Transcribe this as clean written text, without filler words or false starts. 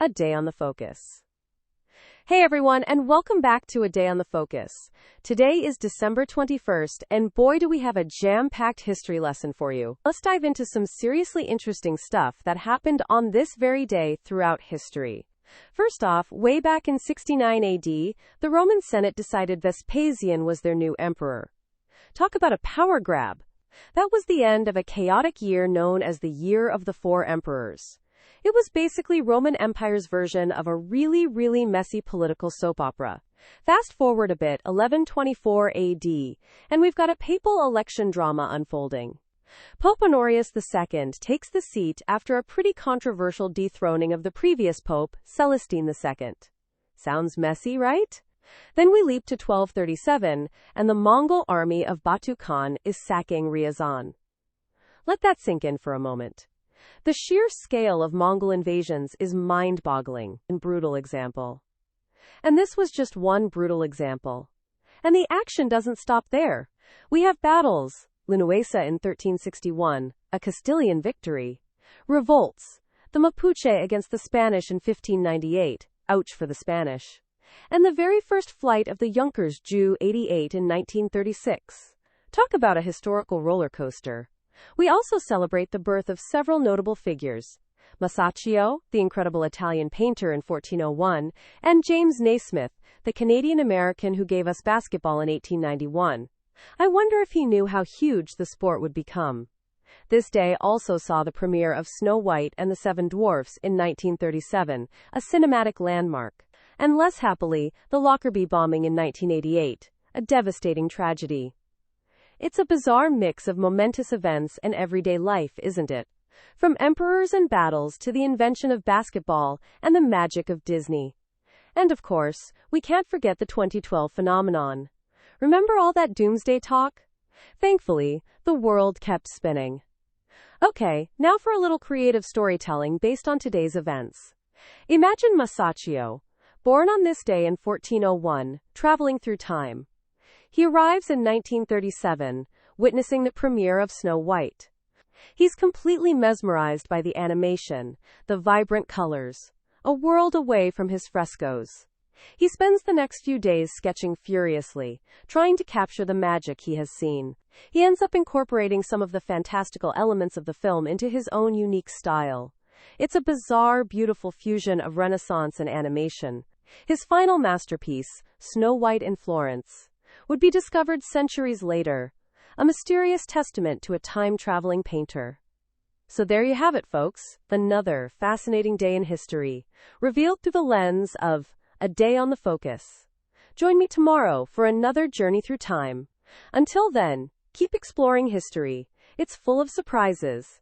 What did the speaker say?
A Day on the Focus. Hey everyone, and welcome back to A Day on the Focus. Today is December 21st, and boy do we have a jam-packed history lesson for you. Let's dive into some seriously interesting stuff that happened on this very day throughout history. First off, way back in 69 AD, the Roman Senate decided Vespasian was their new emperor. Talk about a power grab. That was the end of a chaotic year known as the Year of the Four Emperors. It was basically Roman Empire's version of a really messy political soap opera. Fast forward a bit, 1124 AD, and we've got a papal election drama unfolding. Pope Honorius II takes the seat after a pretty controversial dethroning of the previous pope, Celestine II. Sounds messy, right? Then we leap to 1237, and the Mongol army of Batu Khan is sacking Ryazan. Let that sink in for a moment. The sheer scale of Mongol invasions is mind-boggling and brutal example. And this was just one brutal example. And the action doesn't stop there. We have battles, Linuesa in 1361, a Castilian victory. Revolts, the Mapuche against the Spanish in 1598, ouch for the Spanish. And the very first flight of the Junkers Ju-88 in 1936. Talk about a historical roller coaster. We also celebrate the birth of several notable figures. Masaccio, the incredible Italian painter in 1401, and James Naismith, the Canadian-American who gave us basketball in 1891. I wonder if he knew how huge the sport would become. This day also saw the premiere of Snow White and the Seven Dwarfs in 1937, a cinematic landmark. And less happily, the Lockerbie bombing in 1988, a devastating tragedy. It's a bizarre mix of momentous events and everyday life, isn't it? From emperors and battles to the invention of basketball and the magic of Disney. And of course, we can't forget the 2012 phenomenon. Remember all that doomsday talk? Thankfully, the world kept spinning. Okay, now for a little creative storytelling based on today's events. Imagine Masaccio, born on this day in 1401, traveling through time. He arrives in 1937, witnessing the premiere of Snow White. He's completely mesmerized by the animation, the vibrant colors, a world away from his frescoes. He spends the next few days sketching furiously, trying to capture the magic he has seen. He ends up incorporating some of the fantastical elements of the film into his own unique style. It's a bizarre, beautiful fusion of Renaissance and animation. His final masterpiece, Snow White in Florence, would be discovered centuries later, a mysterious testament to a time-traveling painter. So there you have it, folks, another fascinating day in history, revealed through the lens of A Day on the Focus. Join me tomorrow for another journey through time. Until then, keep exploring history. It's full of surprises.